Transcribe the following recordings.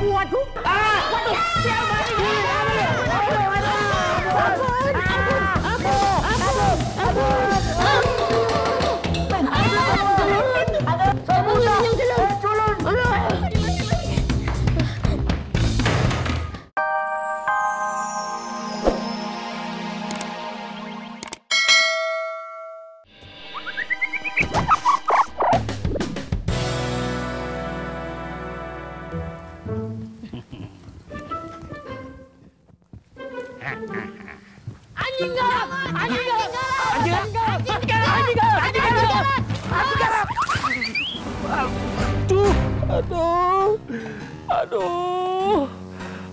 Waduh. Siapa ini?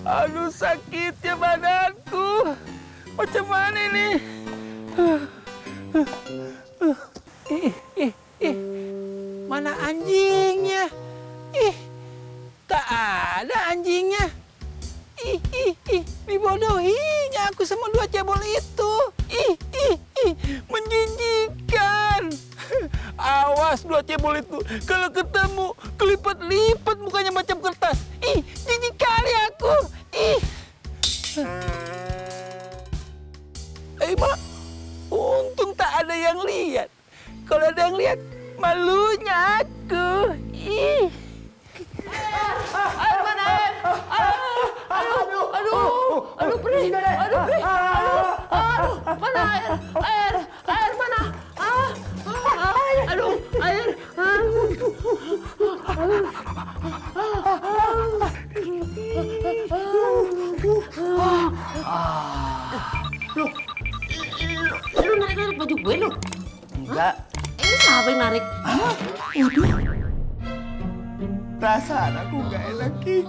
Aduh sakitnya badanku. Macam mana ini? Mana anjingnya? Tak ada anjingnya. Dibodohinya aku sama dua cebol itu. Menjijikkan. Awas dua cebol itu. Kalau ketemu, kelipat-lipat mukanya macam kertas. Jijik kali aku. Mak, untung tak ada yang lihat. Kalau ada yang lihat, malunya aku. Air mana air? Aduh, perih. Aduh, mana air? Air mana? Aduh, air. Lu narik baju gue lu? Enggak. Ini siapa yang narik? Waduh. Perasaan aku nggak enak, King.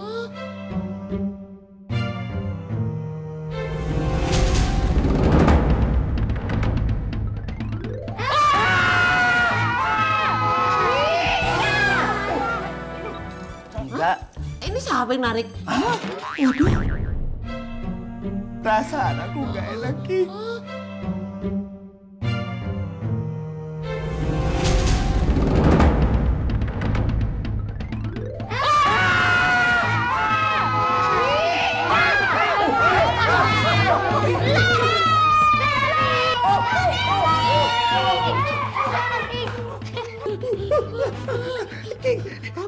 Enggak. Ini siapa yang narik? Waduh. Perasaan aku nggak enak, King.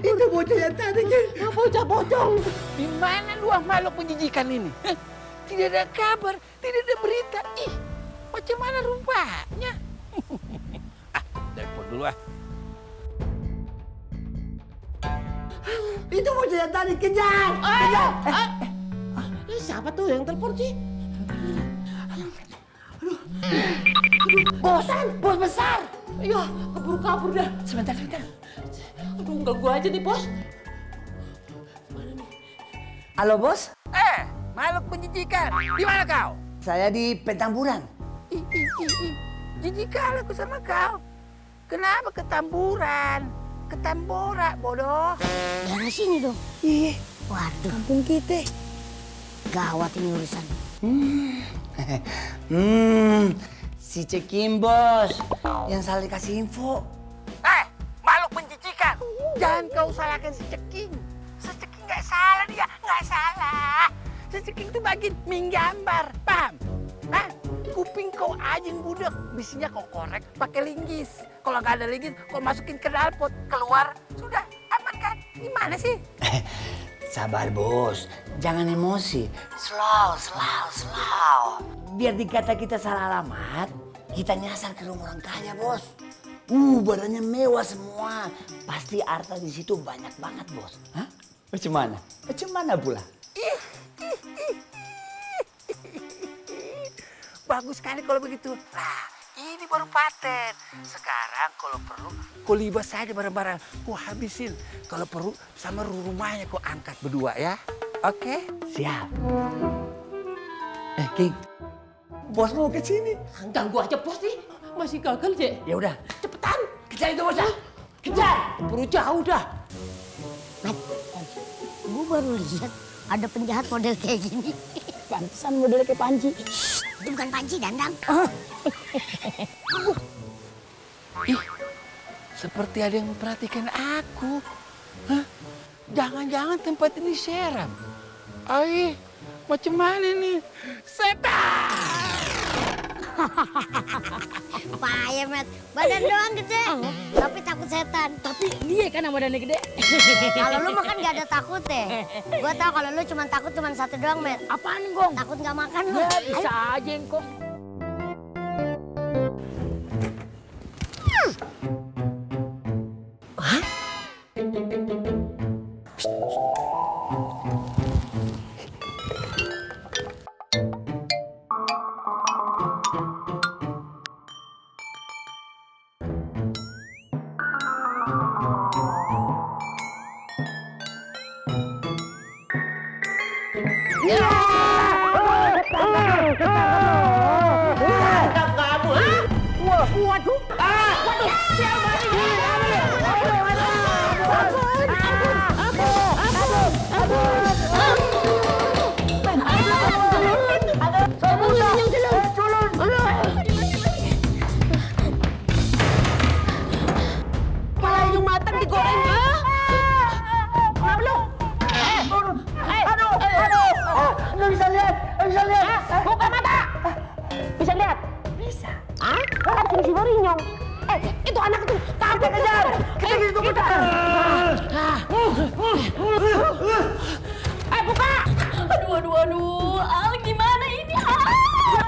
Itu bocah yang tadi, King. Bocah pocong. Di mana dua makhluk menjijikan ini? Tidak ada kabar, tidak ada berita. Macam mana rupanya? Telepon dulu ah. Itu bocah yang tadi, kejar! Kejar! Siapa tuh yang telepon sih? Bos besar. Iya, kabur dah. Sebentar. Aduh, ganggu aja nih, Bos. Mana nih? Halo, Bos. Makhluk menjijikan. Di mana kau? Saya di Petamburan. Jijik kali aku sama kau. Kenapa ketamburan? Ketambora, bodoh. Dari sini dong. Waduh. Kampung kita. Gawat ini urusan. Si Cekim, Bos. Yang salah dikasih info. Makhluk menjijikan. Jangan kau salahkan si Ceking. Si Ceking nggak salah dia, nggak salah. Si Ceking tuh bagian menggambar, paham? Kuping kau aja yang budek, bisinya kau korek pakai linggis. Kalau nggak ada linggis, kau masukin ke knalpot, keluar, sudah aman kan? Gimana sih? Sabar, Bos. Jangan emosi. Slow. Biar dikata kita salah alamat, kita nyasar ke rumah orang kaya, Bos. Badannya mewah semua. Pasti harta di situ banyak banget, Bos. Hah? Macam mana pula? Bagus sekali kalau begitu. Nah, ini baru paten. Sekarang kalau perlu, kau libas saja barang-barang. Kau habisin. Kalau perlu, sama rumahnya kau angkat berdua ya. Oke? Siap. King. Bos mau ke sini. Ganggu aja bos nih. Masih gagal, Cek. Ya udah, Cepetan. kejar itu bos. Kejar. Perlu jauh dah. Mat, gue baru lihat ada penjahat model kayak gini. Pantesan modelnya kayak Panji. Itu bukan Panji, Dandang. seperti ada yang memperhatikan aku. Hah? Jangan-jangan tempat ini seram. Ai, macam mana nih? Setan! Payah, Met. Badan doang gede, tapi takut setan. Tapi dia kan yang badannya gede. Kalau lu makan gak ada takut deh. Gua tahu kalau lu cuma takut cuma satu doang, Met. Apaan, Gong? Takut gak makan lu. Ya, bisa aja, Gong. Buka mata. Bisa lihat? Bisa. Hah? Kan si Borinyong. Itu anak itu. Kita kejar. Kita kejar. Buka. Aduh. Al, gimana ini?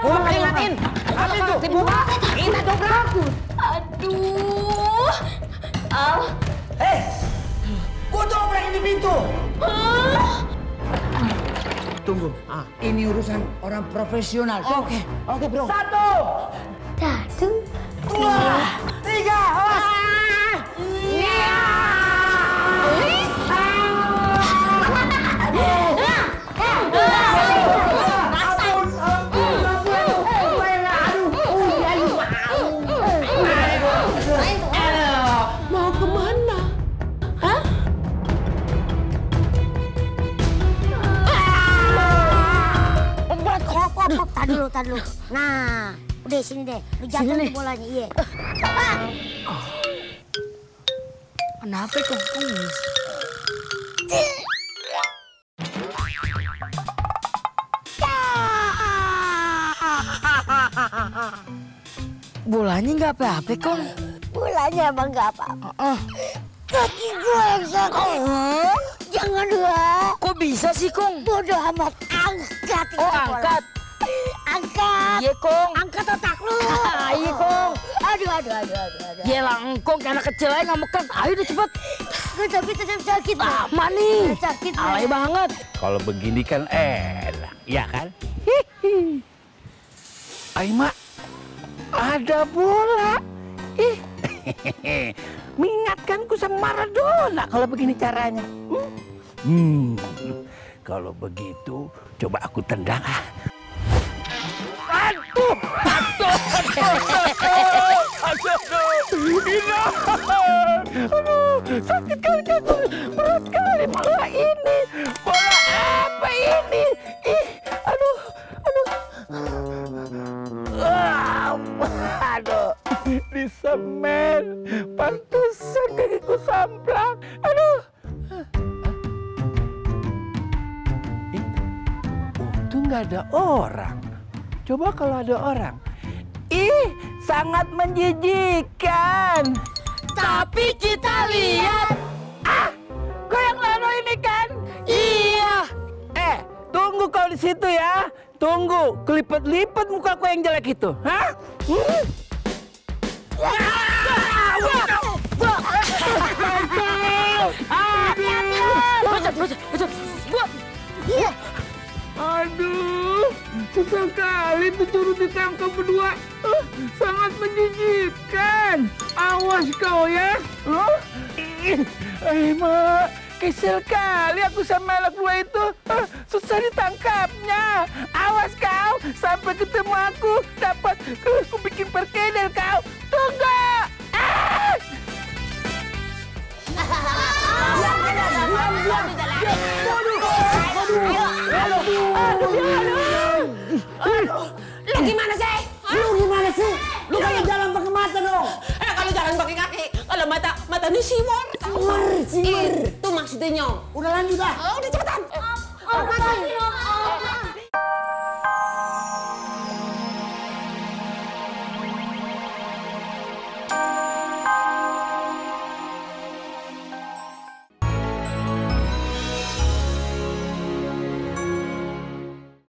Gua peringatin. Apa itu? Dibuka. Kita dobrak. Aduh. Al. Gua dobrak ini pintu. Tunggu, ini urusan orang profesional. Oke, bro. 1, 2, 3, awas. Mau kemana? Hah? Tadi dulu. Nah, udah sini deh. Lu jatuh nih bolanya, iya. Kenapa itu? Bolanya nggak apa-apa, Kong. Bolanya emang nggak apa-apa. Kaki gue yang sakit. Jangan dua. Kok bisa sih, Kong? Bodoh amat. Angkat itu bola. Angkat. Angkat. Iya, Kong. Angkat otak lu. Iya, Kong. Aduh. Yelah, Kong kayak anak kecil aja ngambek. Ayo deh cepet. Gue tapi tetap sakit. Aman nih. Sakit. Alay banget. Kalau begini kan enak, ya kan? Ay, Mak, ada bola. Mengingatkanku sama Maradona kalau begini caranya. Kalau begitu, coba aku tendang. Aduh, sakit kali aku, berat sekali bola ini. Bola apa ini? Aduh, di semen, pantesan kakiku samplang. Untung nggak ada orang. Coba kalau ada orang. Sangat menjijikan. Tapi kita lihat. Kau yang lalu ini kan? Iya. Tunggu kau di situ ya. Tunggu, kelipet-lipet muka kau yang jelek itu. Hah? Aduh, susah kali disuruh ditangkap berdua. Sangat menjijikkan. Awas kau ya. Mak, kesel kali aku sama anak dua itu. Susah ditangkapnya. Awas kau, sampai ketemu aku dapat aku bikin perkedel kau. Tunggu. Lu gimana sih? Lu kalau jalan pakai mata dong. Kalau jalan pakai kaki, kalau mata Tadi siwar. Siwer. Itu maksudnya Nyong. Udah lanjut dah. Oh, udah cepetan. Makasih,